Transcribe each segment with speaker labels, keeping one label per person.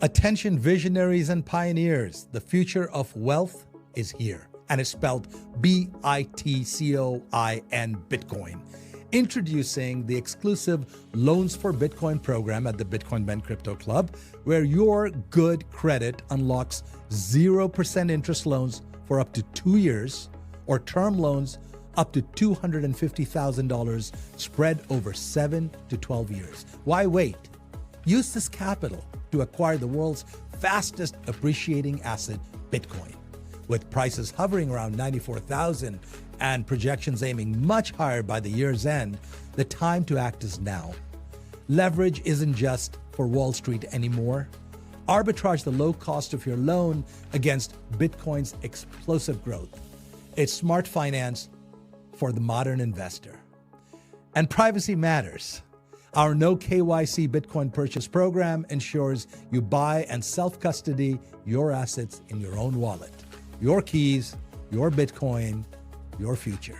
Speaker 1: Attention visionaries and pioneers, the future of wealth is here, and it's spelled Bitcoin, Bitcoin. Introducing the exclusive Loans for Bitcoin program at the Bitcoin Ben Crypto Club, where your good credit unlocks 0% interest loans for up to 2 years, or term loans up to $250,000 spread over 7 to 12 years. Why wait? Use this capital to acquire the world's fastest appreciating asset, Bitcoin. With prices hovering around 94,000 and projections aiming much higher by the year's end, the time to act is now. Leverage isn't just for Wall Street anymore. Arbitrage the low cost of your loan against Bitcoin's explosive growth. It's smart finance for the modern investor. And privacy matters. Our no KYC Bitcoin purchase program ensures you buy and self-custody your assets in your own wallet. Your keys, your Bitcoin, your future.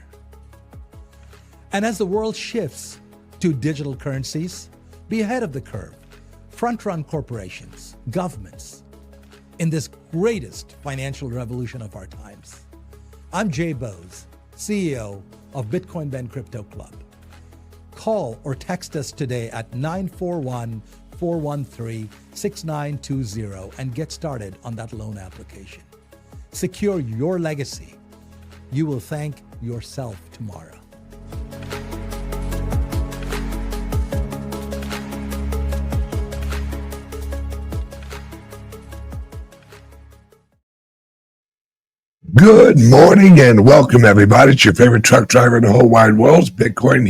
Speaker 1: And as the world shifts to digital currencies, be ahead of the curve. Front-run corporations, governments, in this greatest financial revolution of our times. I'm Jay Bose, CEO of Bitcoin Ben Crypto Club. Call or text us today at 941-413-6920 and get started on that loan application. Secure your legacy. You will thank yourself tomorrow.
Speaker 2: Good morning and welcome, everybody. It's your favorite truck driver in the whole wide world. It's Bitcoin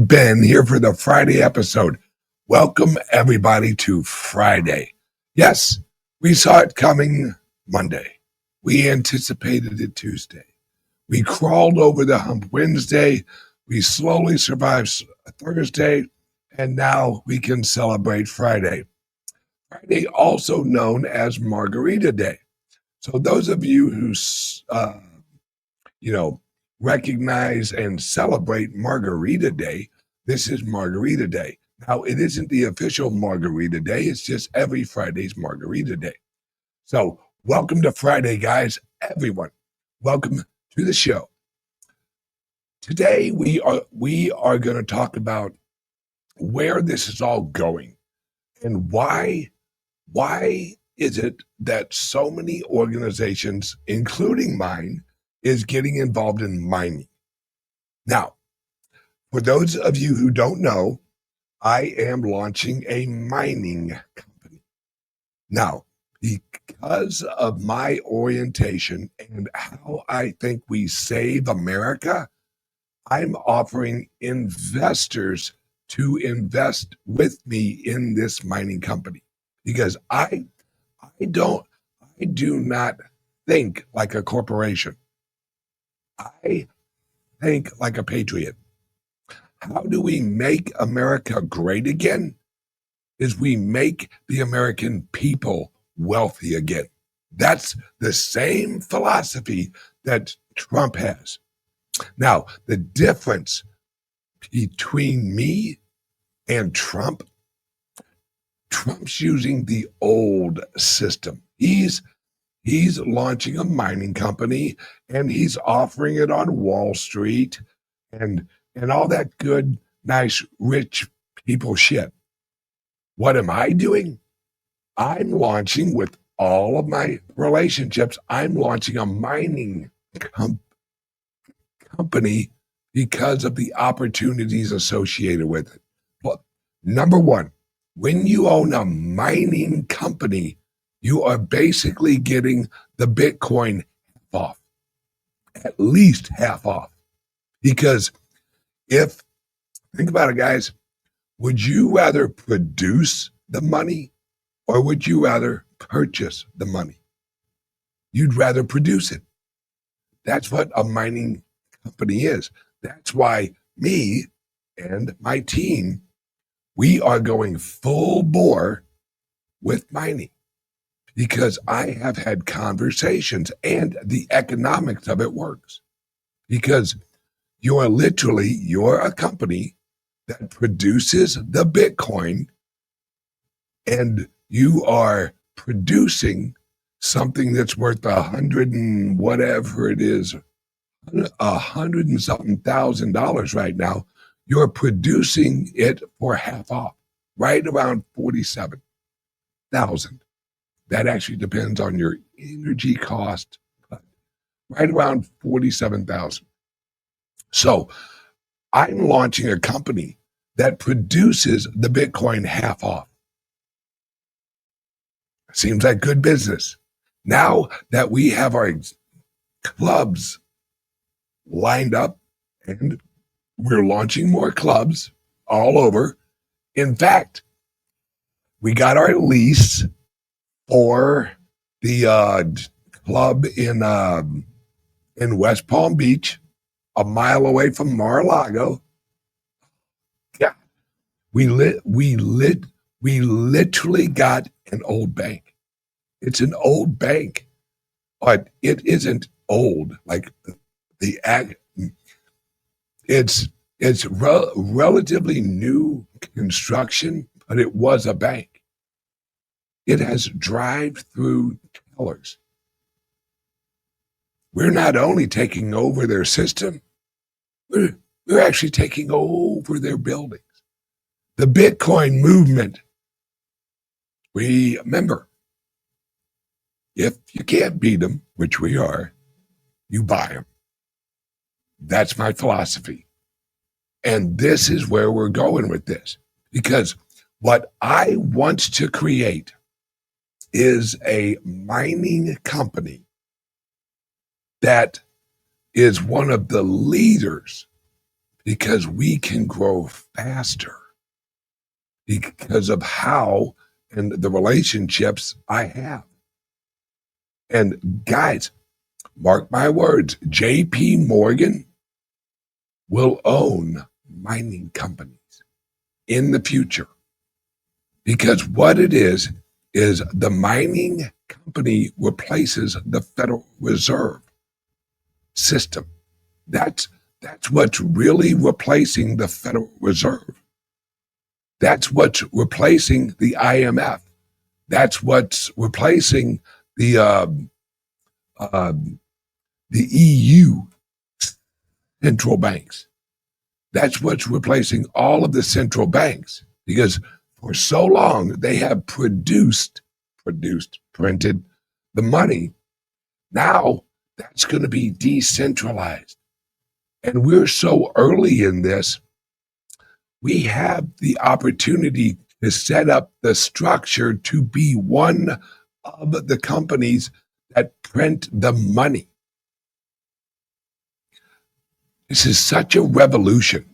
Speaker 2: Ben here for the Friday episode. Welcome, everybody, to Friday. Yes, we saw it coming Monday. We anticipated it Tuesday. We crawled over the hump Wednesday. We slowly survived Thursday, and now we can celebrate Friday. Friday, also known as Margarita Day. So those of you who, recognize and celebrate Margarita Day, this is Margarita Day. Now, it isn't the official Margarita Day. It's just every Friday's Margarita Day. So welcome to Friday, guys, everyone. Welcome to the show. Today, we are going to talk about where this is all going and why is it that so many organizations, including mine, is getting involved in mining? Now, for those of you who don't know, I am launching a mining company. Now, because of my orientation and how I think we save America, I'm offering investors to invest with me in this mining company because I do not think like a corporation. I think like a patriot. How do we make America great again? Is we make the American people wealthy again. That's the same philosophy that Trump has. Now, the difference between me and Trump's using the old system. He's launching a mining company and he's offering it on Wall Street and all that good, nice, rich people shit. What am I doing? I'm launching with all of my relationships. I'm launching a mining company because of the opportunities associated with it. Well, number one, when you own a mining company, you are basically getting the Bitcoin half off, at least half off. Because think about it, guys, would you rather produce the money or would you rather purchase the money? You'd rather produce it. That's what a mining company is. That's why me and my team, we are going full bore with mining because I have had conversations and the economics of it works. Because you're a company that produces the Bitcoin and you are producing something that's worth 100 and whatever it is, 100 and something $1,000 right now. You're producing it for half off, right around 47,000. That actually depends on your energy cost, but right around 47,000. So I'm launching a company that produces the Bitcoin half off. Seems like good business. Now that we have our clubs lined up and we're launching more clubs all over. In fact, we got our lease for the club in West Palm Beach, a mile away from Mar-a-Lago. Yeah, we literally got an old bank. It's an old bank, but it isn't old like the ag. It's relatively new construction, but it was a bank. It has drive-through tellers. We're not only taking over their system, we're actually taking over their buildings. The Bitcoin movement. Remember, if you can't beat them, which we are, you buy them. That's my philosophy. And this is where we're going with this. Because what I want to create is a mining company that is one of the leaders because we can grow faster because of how and the relationships I have. And guys, mark my words, JP Morgan will own mining companies in the future. Because what it is the mining company replaces the Federal Reserve system. That's what's really replacing the Federal Reserve. That's what's replacing the IMF. That's what's replacing the EU central banks. That's what's replacing all of the central banks because for so long they have printed the money. Now that's going to be decentralized. And we're so early in this, we have the opportunity to set up the structure to be one of the companies that print the money. This is such a revolution.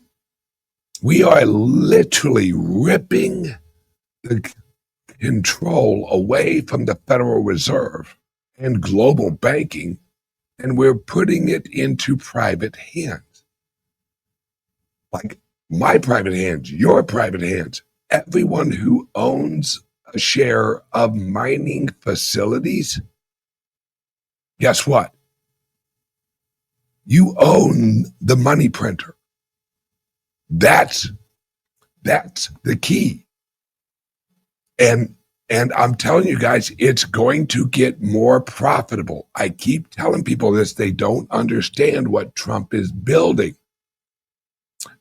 Speaker 2: We are literally ripping the control away from the Federal Reserve and global banking, and we're putting it into private hands. Like my private hands, your private hands, everyone who owns a share of mining facilities, guess what? You own the money printer. That's the key. And I'm telling you guys, it's going to get more profitable. I keep telling people this. They don't understand what Trump is building.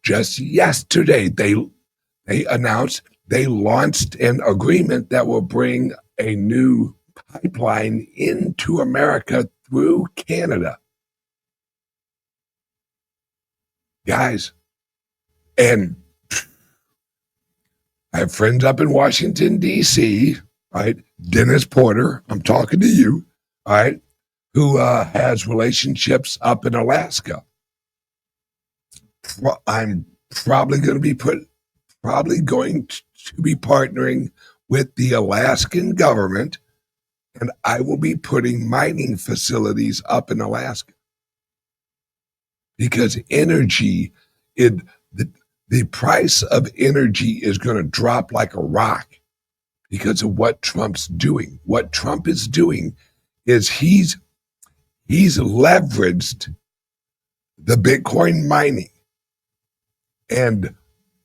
Speaker 2: Just yesterday, they announced they launched an agreement that will bring a new pipeline into America through Canada. Guys, and I have friends up in Washington, D.C., right? Dennis Porter, I'm talking to you, all right, who has relationships up in Alaska. I'm probably going to be partnering with the Alaskan government, and I will be putting mining facilities up in Alaska. Because energy, the price of energy is going to drop like a rock because of what Trump's doing. What Trump is doing is he's leveraged the Bitcoin mining and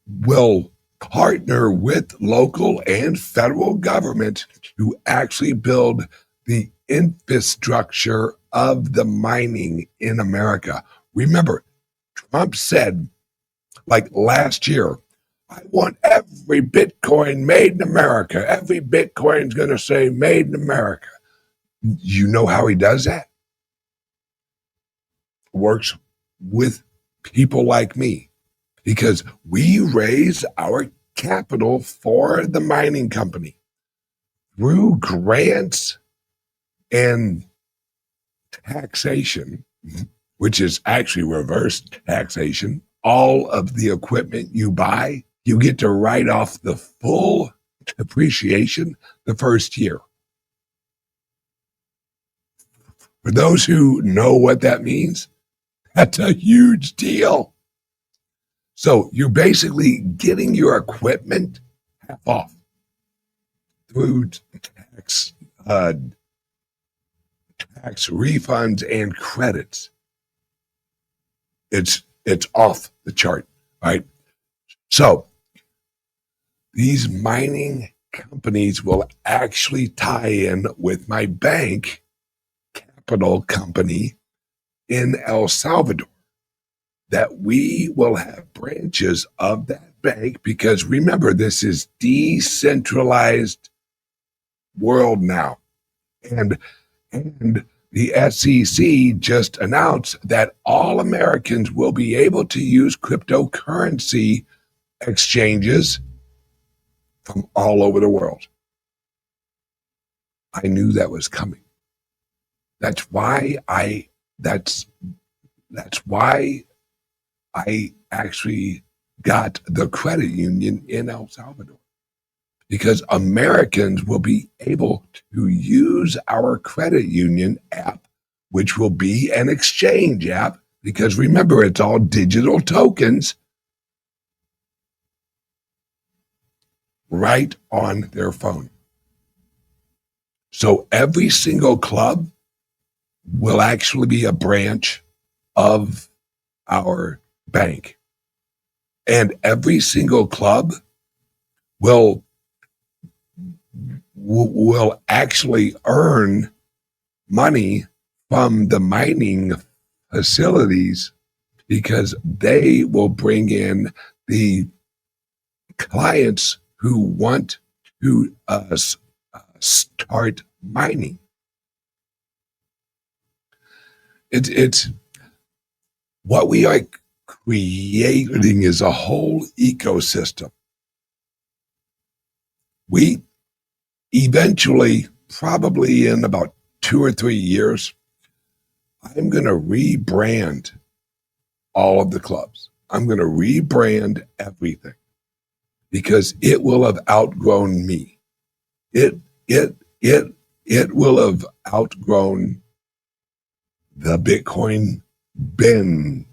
Speaker 2: will partner with local and federal government to actually build the infrastructure of the mining in America. Remember, Trump said, like last year, I want every Bitcoin made in America. Every Bitcoin's going to say made in America. You know how he does that? Works with people like me because we raise our capital for the mining company through grants and taxation, which is actually reverse taxation. All of the equipment you buy, you get to write off the full depreciation the first year. For those who know what that means, that's a huge deal. So you're basically getting your equipment half off through tax refunds and credits. It's off the chart, right? So these mining companies will actually tie in with my bank capital company in El Salvador, that we will have branches of that bank, because remember, this is decentralized world now. And the SEC just announced that all Americans will be able to use cryptocurrency exchanges from all over the world. I knew that was coming. That's why I actually got the credit union in El Salvador, because Americans will be able to use our credit union app, which will be an exchange app, because remember, it's all digital tokens, right on their phone. So every single club will actually be a branch of our bank. And every single club will actually earn money from the mining facilities, because they will bring in the clients who want to start mining. It's what we are creating is a whole ecosystem. We eventually, probably in about 2 or 3 years, I'm going to rebrand all of the clubs. I'm going to rebrand everything, because it will have outgrown me. It will have outgrown the Bitcoin Ben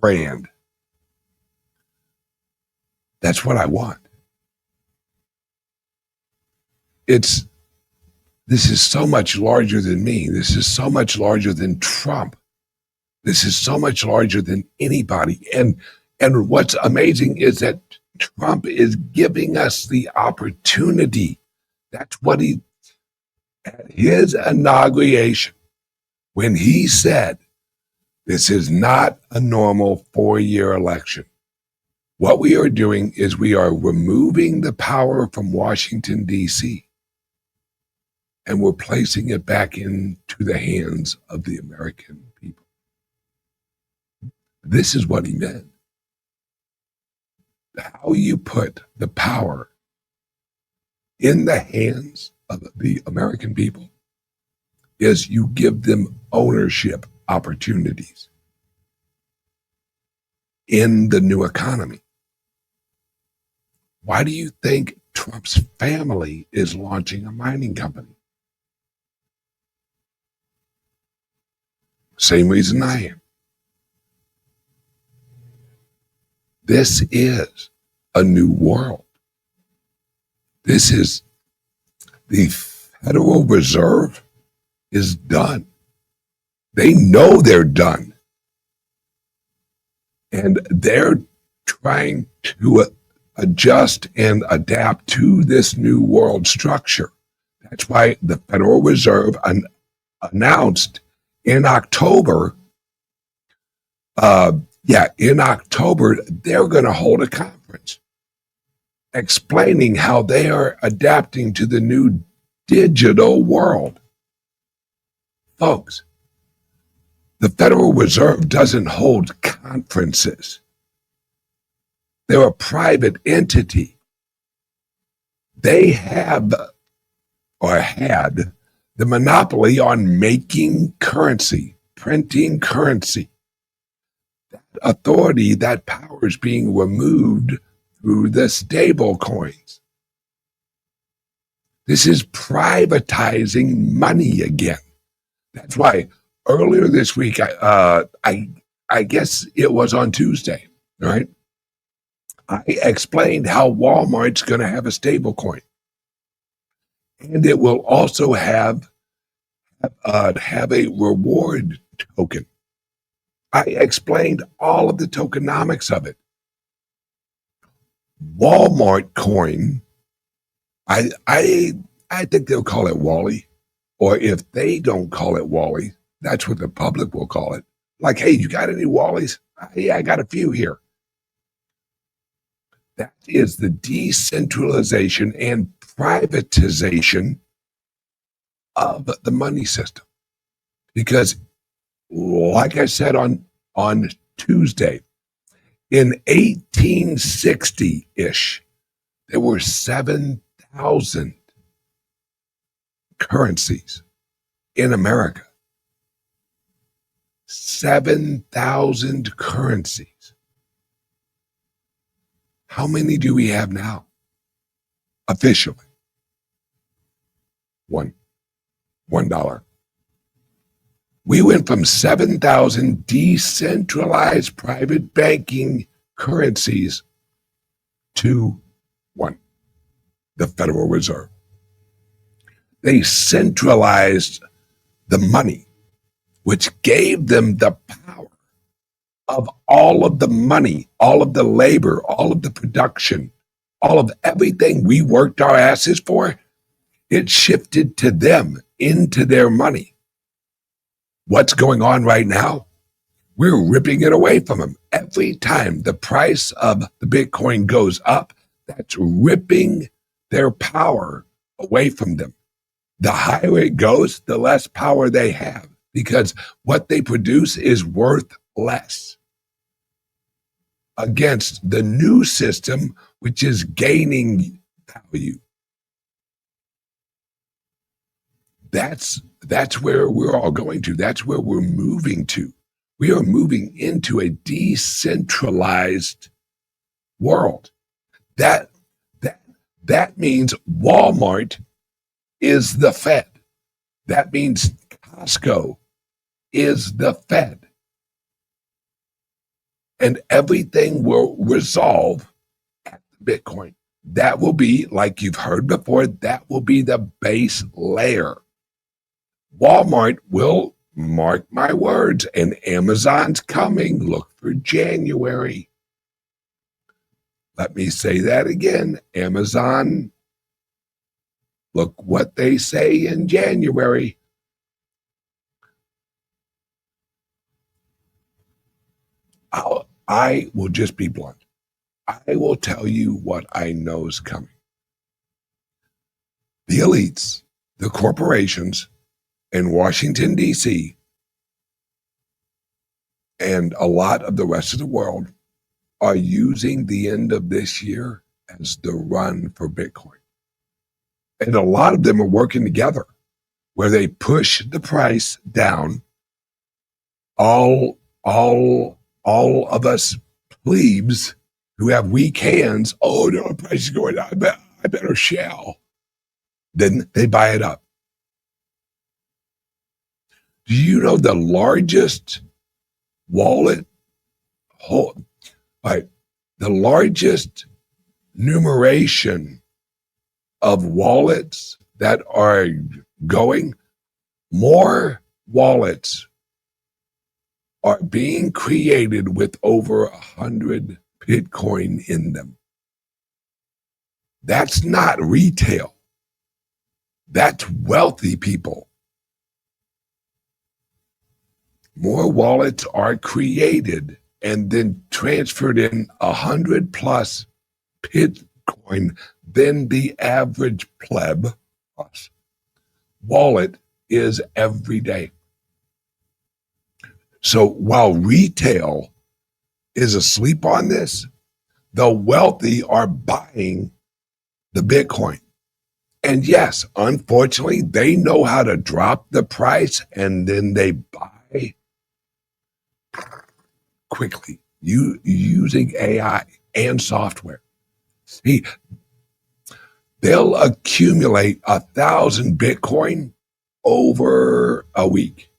Speaker 2: brand. That's what I want. This is so much larger than me. This is so much larger than Trump. This is so much larger than anybody. And what's amazing is that Trump is giving us the opportunity. That's what at his inauguration, when he said, this is not a normal 4-year election. What we are doing is we are removing the power from Washington, D.C., and we're placing it back into the hands of the American people. This is what he meant. How you put the power in the hands of the American people is you give them ownership opportunities in the new economy. Why do you think Trump's family is launching a mining company? Same reason I am. This is a new world. This is the Federal Reserve is done. They know they're done. And they're trying to adjust and adapt to this new world structure. That's why the Federal Reserve announced in October, in October, they're going to hold a conference explaining how they are adapting to the new digital world. Folks, the Federal Reserve doesn't hold conferences. They're a private entity. They have or had the monopoly on making currency, printing currency. That authority, that power is being removed through the stable coins. This is privatizing money again. That's why earlier this week, I guess it was on Tuesday, right? I explained how Walmart's going to have a stable coin. And it will also have a reward token. I explained all of the tokenomics of it. Walmart coin, I think they'll call it Wally, or if they don't call it Wally, that's what the public will call it. Like, hey, you got any Wallies? Yeah, I got a few here. That is the decentralization and privatization of the money system. Because, like I said on Tuesday, in 1860-ish, there were 7,000 currencies in America. 7,000 currencies. How many do we have now? Officially. $1. We went from 7,000 decentralized private banking currencies to one, the Federal Reserve. They centralized the money, which gave them the power of all of the money, all of the labor, all of the production, all of everything we worked our asses for. It shifted to them, into their money. What's going on right now? We're ripping it away from them. Every time the price of the Bitcoin goes up, that's ripping their power away from them. The higher it goes, the less power they have, because what they produce is worth less against the new system, which is gaining value. That's where we're all going to. That's where we're moving to. We are moving into a decentralized world. That means Walmart is the Fed. That means Costco is the Fed. And everything will resolve at Bitcoin. That will be, like you've heard before, that will be the base layer. Walmart will, mark my words, and Amazon's coming. Look for January. Let me say that again. Amazon, look what they say in January. I will just be blunt. I will tell you what I know is coming. The elites, the corporations in Washington, D.C., and a lot of the rest of the world are using the end of this year as the run for Bitcoin. And a lot of them are working together where they push the price down. All of us plebes who have weak hands, oh no, the price is going down, I better shell. Then they buy it up. Do you know the largest wallet, the largest numeration of wallets that are going? More wallets are being created with over 100 Bitcoin in them. That's not retail. That's wealthy people. More wallets are created and then transferred in 100 plus Bitcoin than the average pleb wallet is every day. So while retail is asleep on this, the wealthy are buying the Bitcoin. And yes, unfortunately, they know how to drop the price and then they buy quickly using AI and software. See, they'll accumulate 1,000 Bitcoin over a week.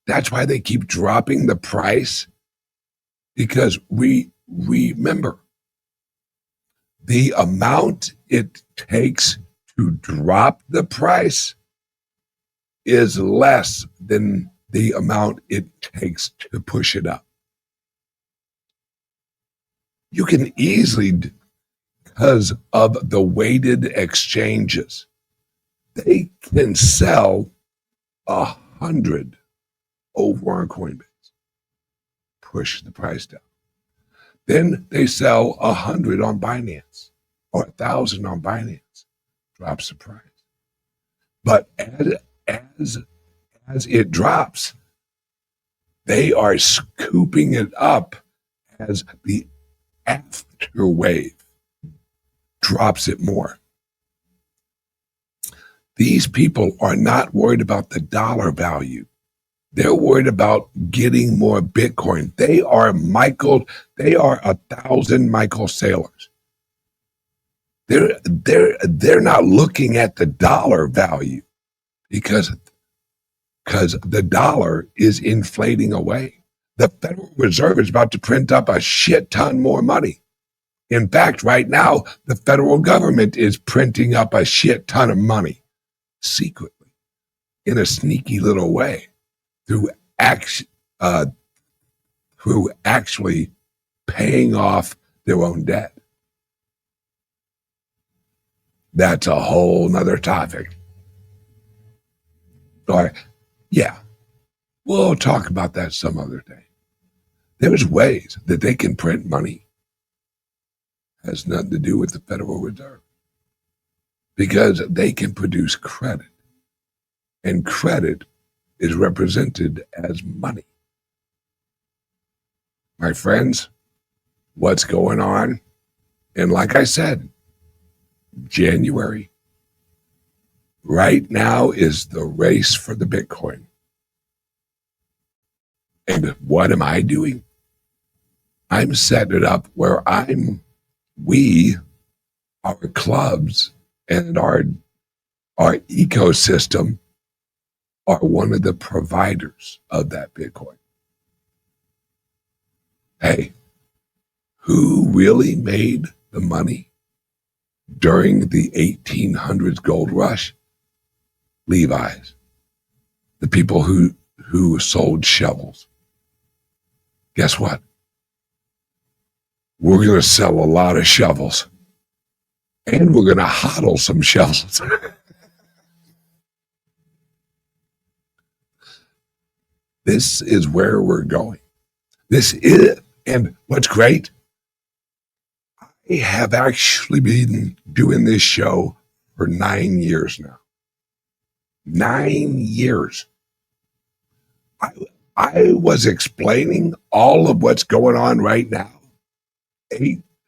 Speaker 2: That's why they keep dropping the price, because we remember the amount it takes to drop the price is less than the amount it takes to push it up. You can easily, because of the weighted exchanges, they can sell 100 over on Coinbase, push the price down. Then they sell 100 on Binance or 1,000 on Binance, drops the price. But as it drops, they are scooping it up as the after wave drops it more. These people are not worried about the dollar value. They're worried about getting more Bitcoin. They are 1,000 Michael Saylors. They're not looking at the dollar value because the dollar is inflating away. The Federal Reserve is about to print up a shit ton more money. In fact, right now, the federal government is printing up a shit ton of money secretly in a sneaky little way through actually paying off their own debt. That's a whole nother topic. Or, yeah, we'll talk about that some other day. There's ways that they can print money. Has nothing to do with the Federal Reserve, because they can produce credit, and credit is represented as money. My friends, what's going on? And like I said, January right now is the race for the Bitcoin. And what am I doing? I'm setting it up where our clubs and our ecosystem are one of the providers of that Bitcoin. Hey, who really made the money during the 1800s gold rush? Levi's, the people who sold shovels. Guess what? We're going to sell a lot of shovels, and we're going to hodl some shovels. This is where we're going. This is, and what's great, I have actually been doing this show for 9 years now. 9 years. I was explaining all of what's going on right now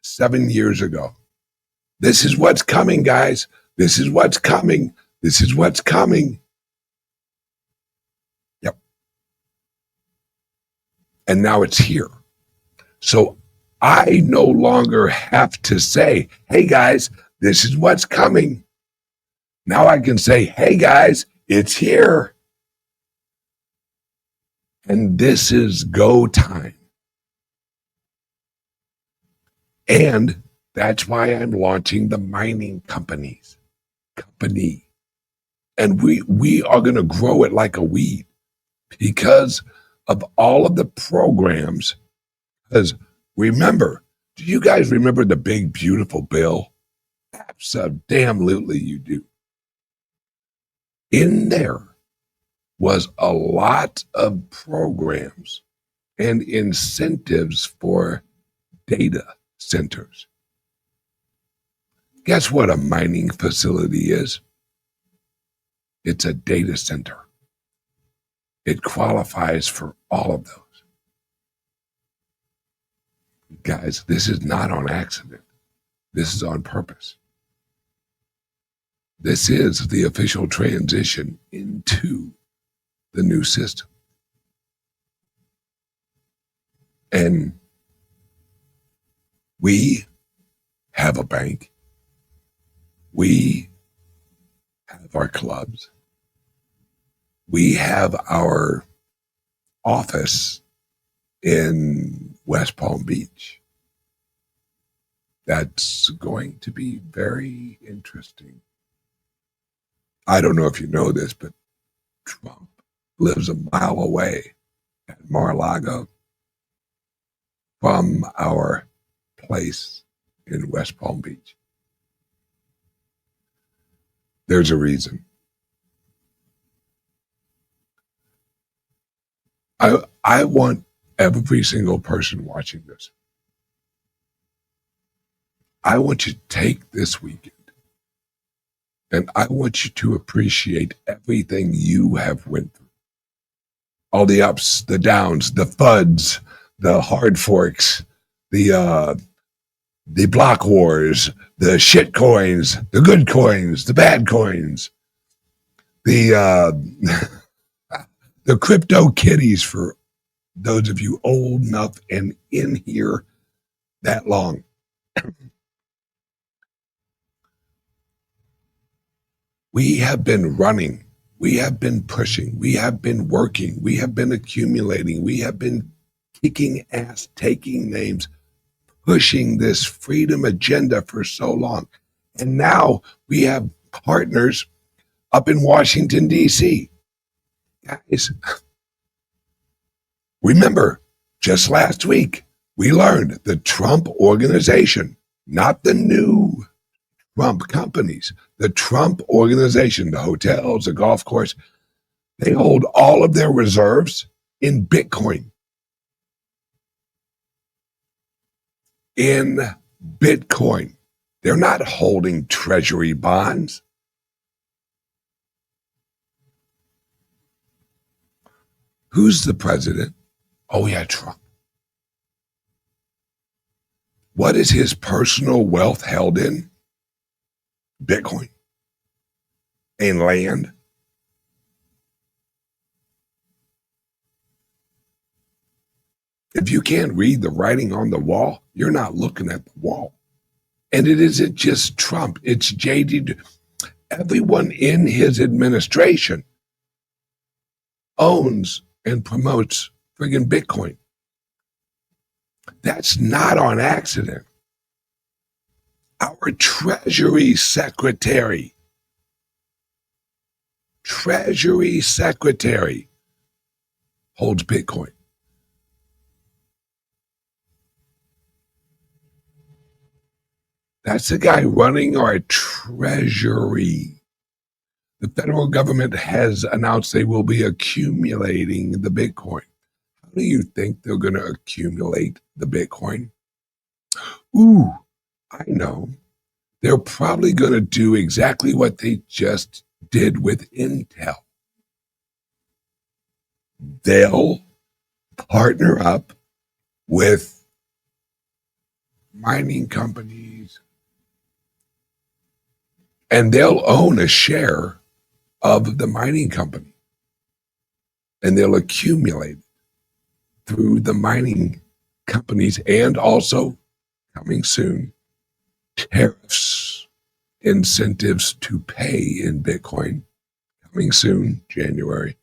Speaker 2: 7 years ago. This is what's coming, guys. This is what's coming. This is what's coming. Yep. And now it's here. So I no longer have to say, hey, guys, this is what's coming. Now I can say, hey, guys, it's here. And this is go time. And that's why I'm launching the mining company. And we are going to grow it like a weed because of all of the programs. Because remember, Do you guys remember the big, beautiful bill? Absolutely, you do. In there was a lot of programs and incentives for data centers. Guess what a mining facility is? It's a data center. It qualifies for all of those. Guys, this is not on accident. This is on purpose. This is the official transition into the new system. And we have a bank. We have our clubs. We have our office in West Palm Beach. That's going to be very interesting. I don't know if you know this, but Trump lives a mile away at Mar-a-Lago from our place in West Palm Beach. There's a reason. I want every single person watching this. I want you to take this weekend and I want you to appreciate everything you have went through. All the ups, the downs, the FUDs, the hard forks, the block wars, the shit coins, the good coins, the bad coins, the the crypto kitties for those of you old enough and in here that long. We have been running. We have been pushing. We have been working. We have been accumulating. We have been kicking ass, taking names, pushing this freedom agenda for so long. And now we have partners up in Washington, D.C. Guys, remember, just last week, we learned the Trump Organization, not the new Trump companies, the Trump Organization, the hotels, the golf course, they hold all of their reserves in Bitcoin. In Bitcoin. They're not holding treasury bonds. Who's the president? Oh, yeah, Trump. What is his personal wealth held in? Bitcoin and land. If you can't read the writing on the wall, you're not looking at the wall. And it isn't just Trump, it's JD. Everyone in his administration owns and promotes friggin' Bitcoin. That's not on accident. Our Treasury Secretary holds Bitcoin. That's the guy running our Treasury. The federal government has announced they will be accumulating the Bitcoin. How do you think they're going to accumulate the Bitcoin? Ooh, I know. They're probably going to do exactly what they just did with Intel. They'll partner up with mining companies and they'll own a share of the mining company and they'll accumulate through the mining companies and also coming soon tariffs, incentives to pay in Bitcoin coming soon, January.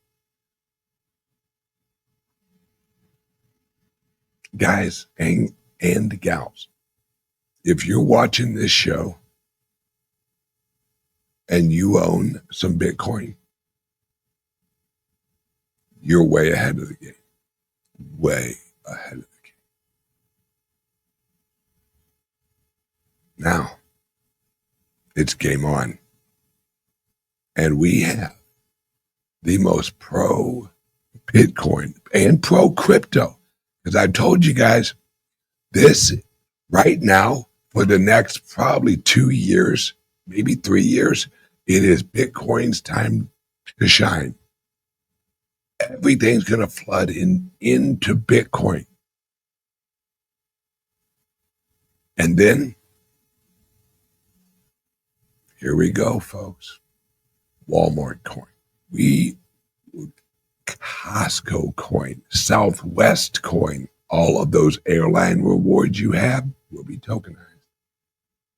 Speaker 2: Guys and gals, if you're watching this show and you own some Bitcoin, you're way ahead of the game. Way ahead of the game. Now, it's game on. And we have the most pro Bitcoin and pro crypto. Because I told you guys, this right now, for the next probably 2 years, maybe 3 years, it is Bitcoin's time to shine. Everything's going to flood into Bitcoin. And then, here we go, folks. Walmart coin. Costco coin, Southwest coin, all of those airline rewards you have will be tokenized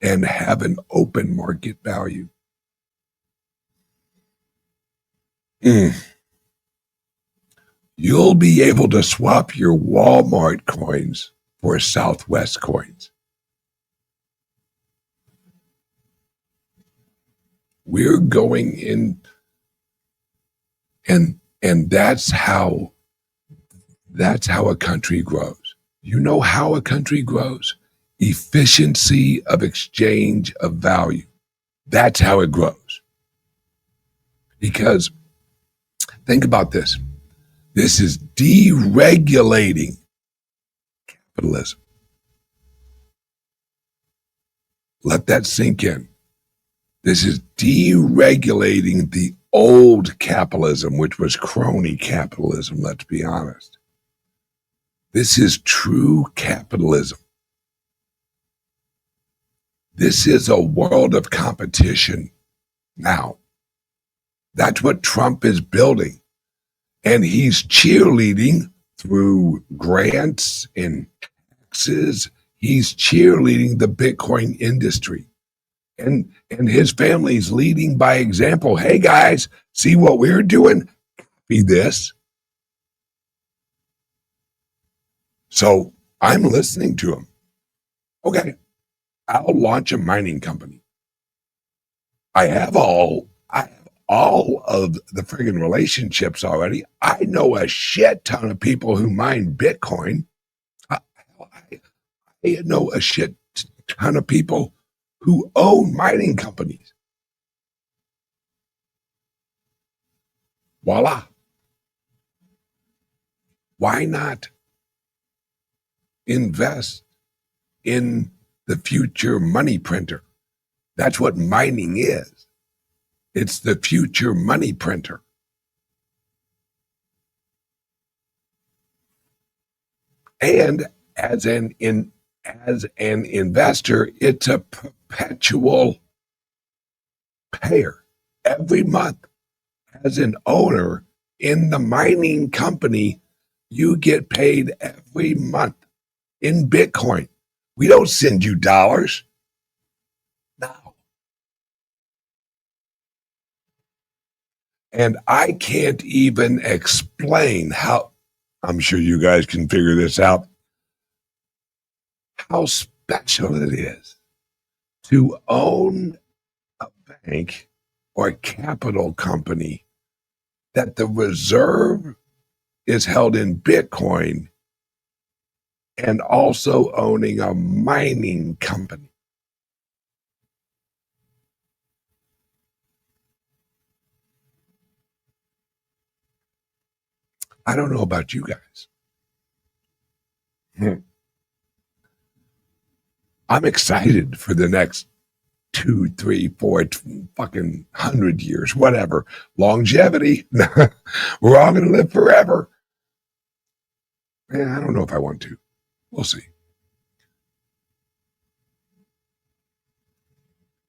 Speaker 2: and have an open market value. You'll be able to swap your Walmart coins for Southwest coins. We're going in, and that's how a country grows. You know how a country grows? Efficiency of exchange of value. That's how it grows. Because think about this. This is deregulating capitalism. Let that sink in. This is deregulating the old capitalism, which was crony capitalism, let's be honest. This is true capitalism. This is a world of competition now. That's what Trump is building. And he's cheerleading through grants and taxes. He's cheerleading the Bitcoin industry. And his family's leading by example. Hey, guys, see what we're doing? Copy this. So I'm listening to him. Okay, I'll launch a mining company. I have all of the friggin' relationships already. I know a shit ton of people who mine Bitcoin. I know a shit ton of people who own mining companies. Voila. Why not invest in the future money printer? That's what mining is. It's the future money printer. And as an investor, it's a perpetual payer every month. As an owner in the mining company, you get paid every month in Bitcoin. We don't send you dollars. No. And I can't even explain how, I'm sure you guys can figure this out, how special it is to own a bank or a capital company that the reserve is held in Bitcoin and also owning a mining company. I don't know about you guys. I'm excited for the next 2, 3, 4, fucking 100 years, whatever. Longevity. We're all going to live forever. Man, I don't know if I want to. We'll see.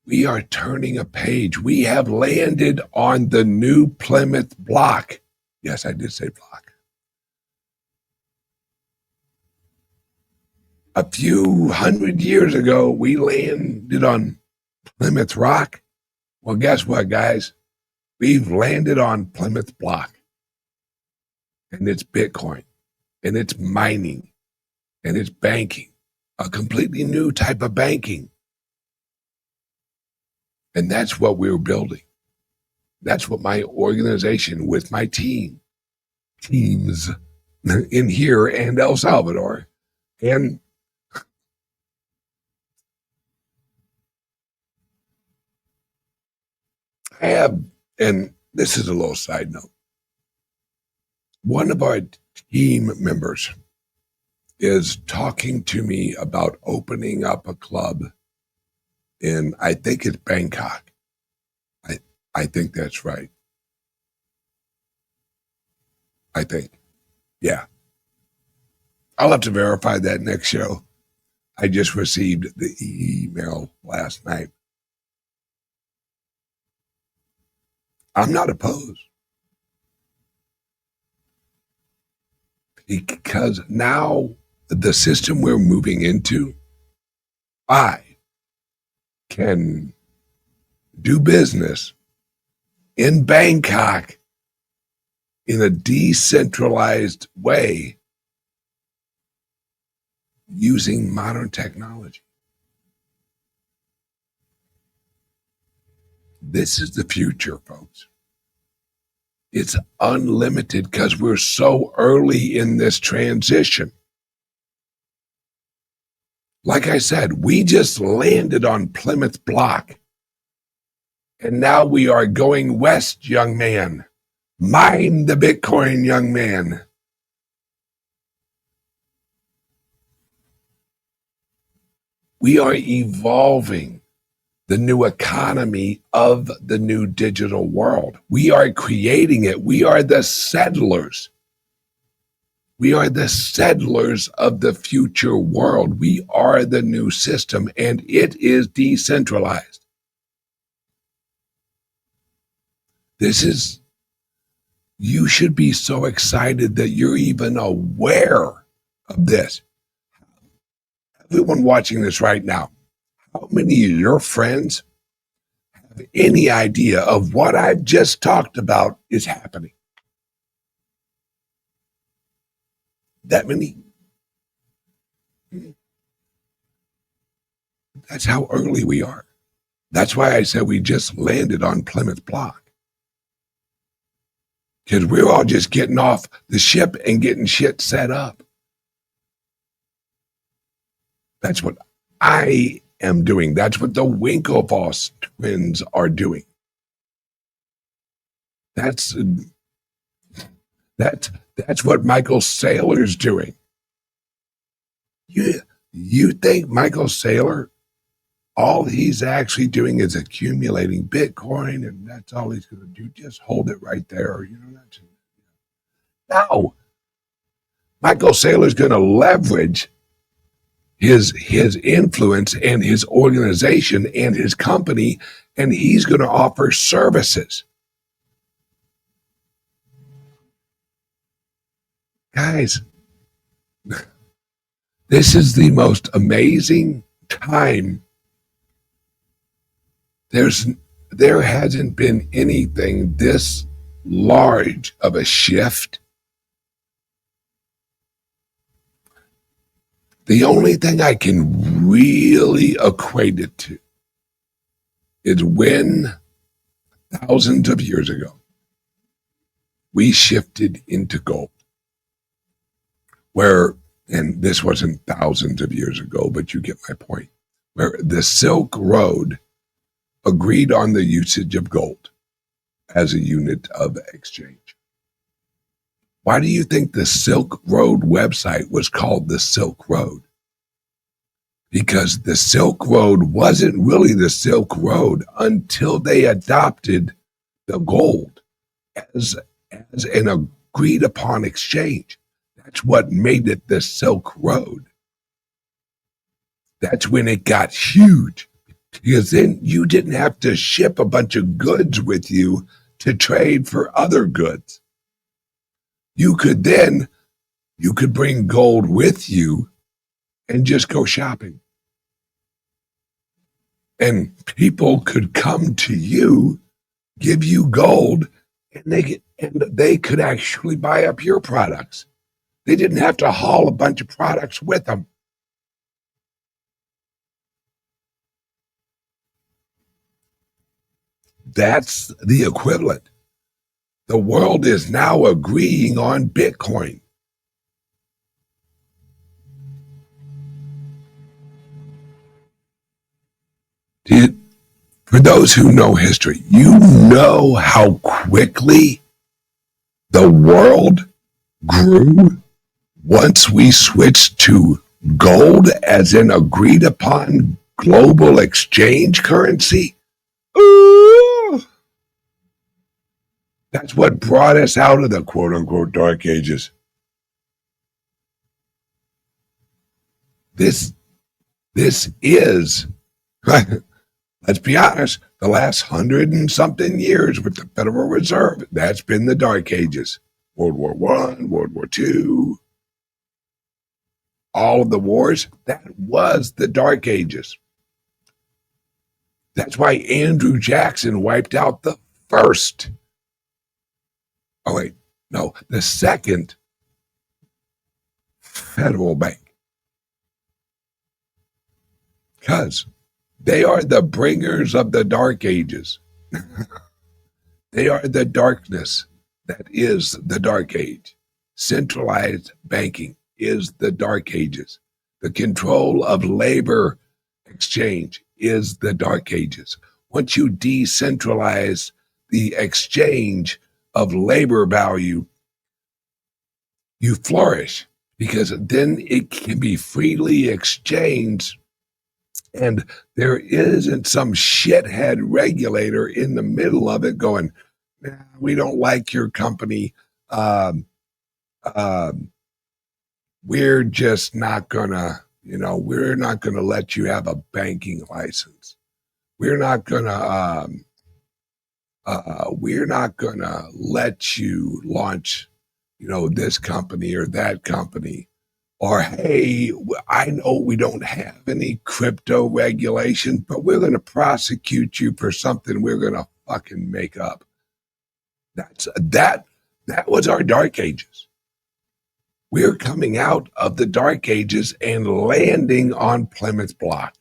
Speaker 2: We are turning a page. We have landed on the new Plymouth block. Yes, I did say block. A few hundred years ago, we landed on Plymouth Rock. Well, guess what, guys? We've landed on Plymouth Block. And it's Bitcoin. And it's mining. And it's banking. A completely new type of banking. And that's what we're building. That's what my organization with my teams in here and El Salvador and I have, and this is a little side note. One of our team members is talking to me about opening up a club in, I think it's Bangkok. I think that's right. I think. Yeah. I'll have to verify that next show. I just received the email last night. I'm not opposed because now the system we're moving into, I can do business in Bangkok in a decentralized way using modern technology. This is the future, folks. It's unlimited because we're so early in this transition. Like I said, we just landed on Plymouth Block. And now we are going west, young man. Mine the Bitcoin, young man. We are evolving the new economy of the new digital world. We are creating it. We are the settlers. We are the settlers of the future world. We are the new system, and it is decentralized. You should be so excited that you're even aware of this. Everyone watching this right now, how many of your friends have any idea of what I've just talked about is happening? That many? That's how early we are. That's why I said we just landed on Plymouth Block. Because we're all just getting off the ship and getting shit set up. That's what I am doing. That's what the Winklevoss twins are doing. That's what Michael Saylor's doing. You think Michael Saylor, all he's actually doing is accumulating Bitcoin, and that's all he's going to do? Just hold it right there. No. Michael Saylor's going to leverage his influence and his organization and his company, and he's going to offer services. Guys, this is the most amazing time. There hasn't been anything this large of a shift. The only thing I can really equate it to is when thousands of years ago, we shifted into gold. And this wasn't thousands of years ago, but you get my point, where the Silk Road agreed on the usage of gold as a unit of exchange. Why do you think the Silk Road website was called the Silk Road? Because the Silk Road wasn't really the Silk Road until they adopted the gold as an agreed upon exchange. That's what made it the Silk Road. That's when it got huge, because then you didn't have to ship a bunch of goods with you to trade for other goods. You could bring gold with you and just go shopping. And people could come to you, give you gold, and they could actually buy up your products. They didn't have to haul a bunch of products with them. That's the equivalent. The world is now agreeing on Bitcoin. For those who know history, you know how quickly the world grew once we switched to gold as an agreed upon global exchange currency. Ooh, that's what brought us out of the quote unquote dark ages. This is, let's be honest, the last 100 and something years with the Federal Reserve. That's been the dark ages. World War I, World War II, all of the wars, that was the dark ages. That's why Andrew Jackson wiped out the second federal bank. Because they are the bringers of the dark ages. They are the darkness that is the dark age. Centralized banking is the dark ages. The control of labor exchange is the dark ages. Once you decentralize the exchange of labor value, you flourish because then it can be freely exchanged and there isn't some shithead regulator in the middle of it going, nah, we don't like your company. We're just not gonna, we're not gonna let you have a banking license. We're not gonna let you launch, this company or that company. Or, hey, I know we don't have any crypto regulation, but we're going to prosecute you for something we're going to fucking make up. That was our dark ages. We're coming out of the dark ages and landing on Plymouth Block.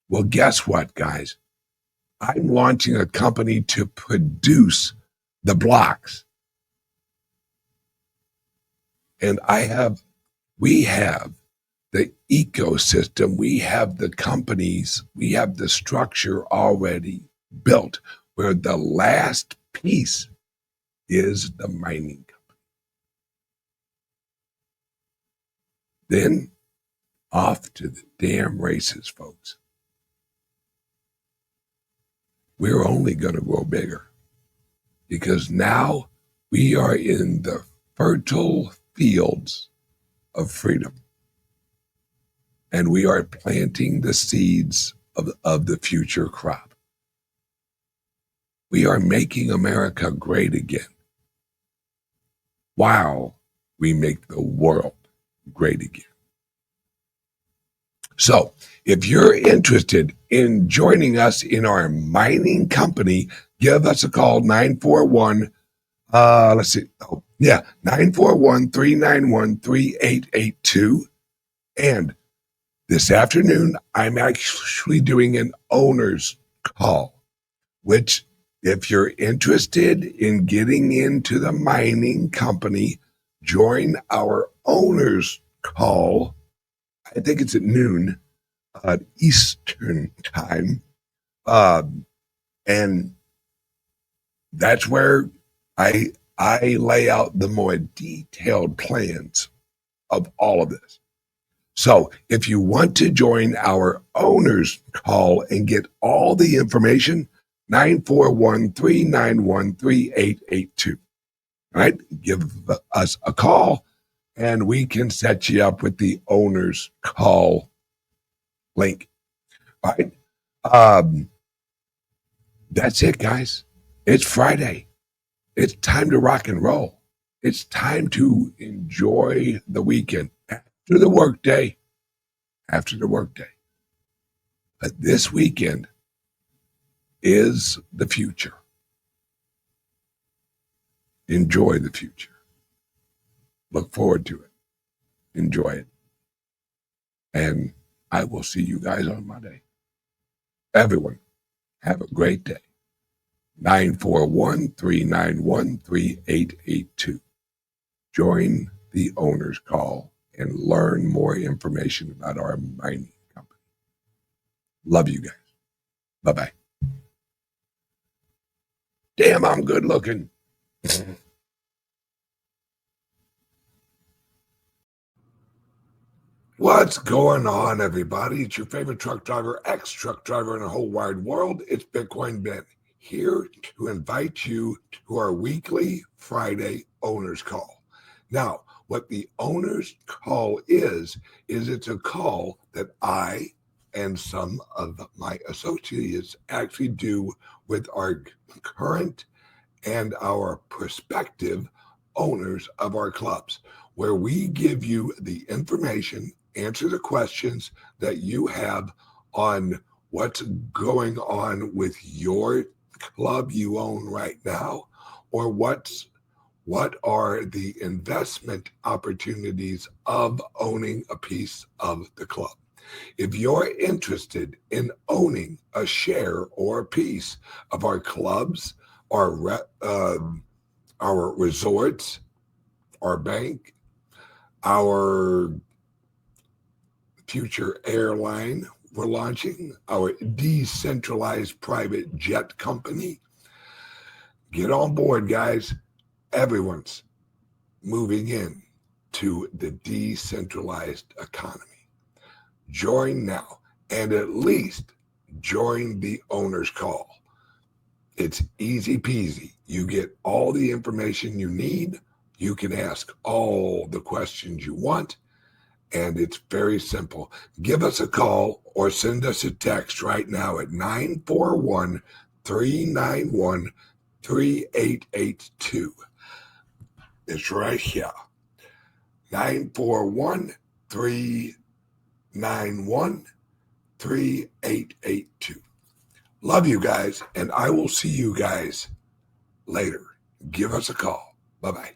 Speaker 2: Well, guess what, guys? I'm launching a company to produce the blocks. And we have the ecosystem, we have the companies, we have the structure already built where the last piece is the mining company. Then off to the damn races, folks. We're only going to grow bigger because now we are in the fertile fields of freedom. And we are planting the seeds of the future crop. We are making America great again while we make the world great again. So if you're interested in joining us in our mining company, give us a call, 941, 941-391-3882. And this afternoon, I'm actually doing an owner's call, which if you're interested in getting into the mining company, join our owner's call. I think it's at noon Eastern time. And that's where I lay out the more detailed plans of all of this. So if you want to join our owner's call and get all the information, 941-391-3882. All right, give us a call and we can set you up with the owner's call link. All right. That's it, guys. It's Friday. It's time to rock and roll. It's time to enjoy the weekend after the workday. But this weekend is the future. Enjoy the future. Look forward to it. Enjoy it. And I will see you guys on Monday. Everyone, have a great day. 941-391-3882. Join the owner's call and learn more information about our mining company. Love you guys. Bye-bye. Damn, I'm good looking. What's going on, everybody? It's your favorite truck driver, ex-truck driver in the whole wide world. It's Bitcoin Ben, here to invite you to our weekly Friday owner's call. Now, what the owner's call is it's a call that I and some of my associates actually do with our current and our prospective owners of our clubs, where we give you the information, answer the questions that you have on what's going on with your club you own right now, or what are the investment opportunities of owning a piece of the club. If you're interested in owning a share or a piece of our clubs, our resorts, our bank, our future airline we're launching, our decentralized private jet company, get on board, guys. Everyone's moving in to the decentralized economy. Join now, and at least join the owner's call. It's easy peasy. You get all the information you need. You can ask all the questions you want, and it's very simple. Give us a call or send us a text right now at 941-391-3882. It's right here. 941-391-3882. Love you guys, and I will see you guys later. Give us a call. Bye-bye.